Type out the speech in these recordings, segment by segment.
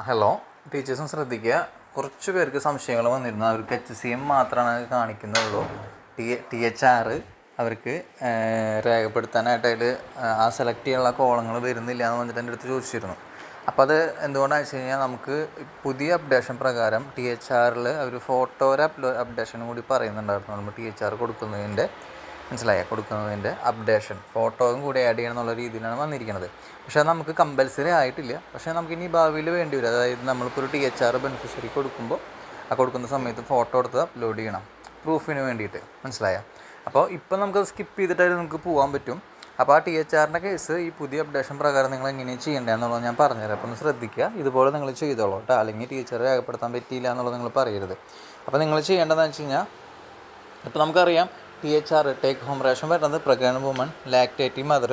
Hello ടീച്ചേഴ്സും ശ്രദ്ധിക്കുക. കുറച്ച് പേർക്ക് സംശയങ്ങൾ വന്നിരുന്നു. അവർക്ക് HCM മാത്രമാണ് കാണിക്കുന്നുള്ളൂ. THR അവർക്ക് രേഖപ്പെടുത്താനായിട്ട് അതിൽ ആ സെലക്ട് ചെയ്യാനുള്ള കോളങ്ങൾ വരുന്നില്ല എന്ന് വന്നിട്ട് എൻ്റെ അടുത്ത് ചോദിച്ചിരുന്നു. അപ്പോൾ അത് എന്തുകൊണ്ടാണെന്ന് വെച്ച് കഴിഞ്ഞാൽ നമുക്ക് പുതിയ അപ്ഡേഷൻ പ്രകാരം THRൽ അവർ ഫോട്ടോയുടെ അപ്ഡേഷനും കൂടി പറയുന്നുണ്ടായിരുന്നു. നമ്മൾ THR കൊടുക്കുന്നതിൻ്റെ അപ്ഡേഷൻ ഫോട്ടോയും കൂടി ആഡ് ചെയ്യണം എന്നുള്ള രീതിയിലാണ് വന്നിരിക്കുന്നത്. പക്ഷേ അത് നമുക്ക് കമ്പൽസറി ആയിട്ടില്ല. പക്ഷേ നമുക്ക് ഇനി ഭാവിയിൽ വേണ്ടി വരും. അതായത് നമ്മളിപ്പോൾ ഒരു THR ബെനിഫിഷ്യറി കൊടുക്കുമ്പോൾ ആ കൊടുക്കുന്ന സമയത്ത് ഫോട്ടോ എടുത്ത് അപ്ലോഡ് ചെയ്യണം പ്രൂഫിന് വേണ്ടിയിട്ട്. അപ്പോൾ ഇപ്പോൾ നമുക്കത് സ്കിപ്പ് ചെയ്തിട്ടായിട്ട് നമുക്ക് പോകാൻ പറ്റും. അപ്പോൾ ആ THRൻ്റെ കേസ് ഈ പുതിയ അപ്ഡേഷൻ പ്രകാരം നിങ്ങൾ എങ്ങനെയാണ് ചെയ്യേണ്ടതെന്നുള്ളത് ഞാൻ പറഞ്ഞുതരാം. അപ്പോൾ ഒന്ന് ശ്രദ്ധിക്കുക. ഇതുപോലെ നിങ്ങൾ ചെയ്തോളൂ കേട്ടോ. അല്ലെങ്കിൽ THR രേഖപ്പെടുത്താൻ പറ്റിയില്ല എന്നുള്ളത് നിങ്ങൾ പറയരുത്. അപ്പോൾ നിങ്ങൾ ചെയ്യേണ്ടതെന്ന് വെച്ച് കഴിഞ്ഞാൽ ഇപ്പോൾ നമുക്കറിയാം THR ടേക്ക് ഹോം റേഷൻ വരുന്നത് pregnant woman, lactating mother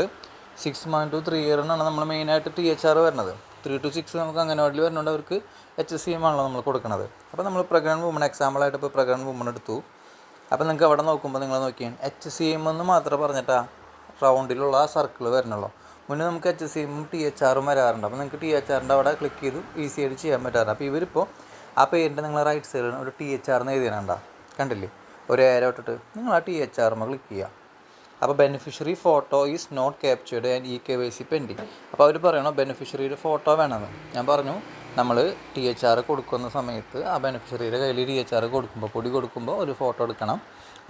6 months to 3 years നമ്മൾ മെയിനായിട്ട് THR വരുന്നത്. 3 to 6 നമുക്ക് അംഗനവാടിയിൽ വരുന്നുണ്ട്. അവർക്ക് HCM ആണല്ലോ നമ്മൾ കൊടുക്കുന്നത്. അപ്പോൾ നമ്മൾ പ്രഗ്നന്റ് വുമൺ എക്സാമ്പിളായിട്ട് ഇപ്പോൾ പ്രഗ്നന്റ് വുമൺ എടുത്തു. അപ്പോൾ നിങ്ങൾക്ക് അവിടെ നോക്കുമ്പോൾ നിങ്ങൾ നോക്കിയാൽ HCM എന്ന് മാത്രം പറഞ്ഞിട്ടാണ് റൗണ്ടിലുള്ള ആ സർക്കിൾ വരുന്നുള്ളൂ. മുന്നേ നമുക്ക് HCM THRും വരാറുണ്ട്. അപ്പോൾ നിങ്ങൾക്ക് THRൻ്റെ അവിടെ ക്ലിക്ക് ചെയ്ത് ഈസി ആയിട്ട് ചെയ്യാൻ പറ്റാറുണ്ട്. അപ്പോൾ ഇവരിപ്പോൾ ആ പേരിൻ്റെ നിങ്ങൾ റൈറ്റ് സൈഡിൽ ഒരു THR എന്ന് എഴുതിയാണ്ടാ കണ്ടില്ലേ, ഒരു ഏരോ ഇട്ടിട്ട് നിങ്ങൾ ആ THR ക്ലിക്ക് ചെയ്യുക. അപ്പോൾ beneficiary photo is not captured and EKYC pending. അപ്പോൾ അവർ പറയണോ ബെനിഫിഷ്യറിയുടെ ഫോട്ടോ വേണമെന്ന്. ഞാൻ പറഞ്ഞു നമ്മൾ THR കൊടുക്കുന്ന സമയത്ത് ആ ബെനിഫിഷ്യറിയുടെ കയ്യിൽ THR കൊടുക്കുമ്പോൾ ഒരു ഫോട്ടോ എടുക്കണം.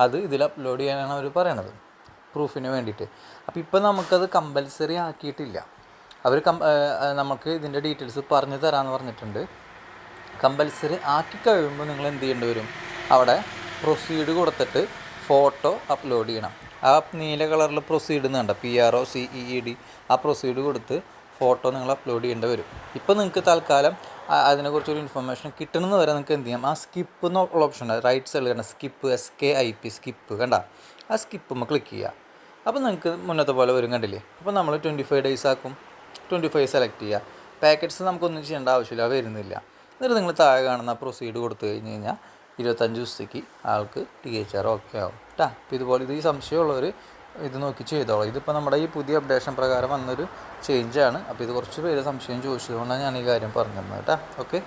അത് ഇതിൽ അപ്ലോഡ് ചെയ്യാനാണ് അവർ പറയണത് പ്രൂഫിന് വേണ്ടിയിട്ട്. അപ്പോൾ ഇപ്പോൾ നമുക്കത് കമ്പൽസറി ആക്കിയിട്ടില്ല. അവർ നമുക്ക് ഇതിൻ്റെ ഡീറ്റെയിൽസ് പറഞ്ഞു തരാമെന്ന് പറഞ്ഞിട്ടുണ്ട്. കമ്പൽസറി ആക്കി കഴിയുമ്പോൾ നിങ്ങൾ എന്ത് ചെയ്യേണ്ടി വരും, അവിടെ പ്രൊസീഡ് കൊടുത്തിട്ട് ഫോട്ടോ അപ്ലോഡ് ചെയ്യണം. ആ നീല കളറിൽ പ്രൊസീഡ് എന്നുണ്ട്, PROCEED, ആ പ്രൊസീഡ് കൊടുത്ത് ഫോട്ടോ നിങ്ങൾ അപ്ലോഡ് ചെയ്യേണ്ടി വരും. ഇപ്പോൾ നിങ്ങൾക്ക് തൽക്കാലം അതിനെക്കുറിച്ചൊരു ഇൻഫർമേഷൻ കിട്ടണമെന്ന് വരെ നിങ്ങൾക്ക് എന്ത് ചെയ്യാം, ആ സ്കിപ്പ് എന്നുള്ള ഓപ്ഷൻ ഉണ്ട് റൈറ്റ് സൈഡിൽ കണ്ട സ്കിപ്പ് SKIP സ്കിപ്പ് കണ്ട ആ സ്കിപ്പ് ക്ലിക്ക് ചെയ്യുക. അപ്പോൾ നിങ്ങൾക്ക് മുന്നത്തെ പോലെ വരും കണ്ടില്ലേ. അപ്പോൾ നമ്മൾ 25 days ആക്കും. 25 സെലക്ട് ചെയ്യുക. പാക്കറ്റ്സ് നമുക്കൊന്നും ചെയ്യേണ്ട ആവശ്യമില്ല, വരുന്നില്ല. എന്നിട്ട് നിങ്ങൾ താഴെ കാണുന്ന പ്രൊസീഡ് കൊടുത്തു കഴിഞ്ഞ് കഴിഞ്ഞാൽ 25 ദിവസത്തേക്ക് ആൾക്ക് THR ഓക്കെ ആവും കേട്ടോ. അപ്പോൾ ഇതുപോലെ ഈ സംശയമുള്ളവർ ഇത് നോക്കി ചെയ്തോളൂ. ഇതിപ്പോൾ നമ്മുടെ ഈ പുതിയ അപ്ഡേഷൻ പ്രകാരം വന്നൊരു ചേഞ്ചാണ്. അപ്പോൾ ഇത് കുറച്ച് പേര് സംശയം ചോദിച്ചതുകൊണ്ടാണ് ഞാൻ ഈ കാര്യം പറഞ്ഞു തന്നത് കേട്ടോ. ഓക്കെ.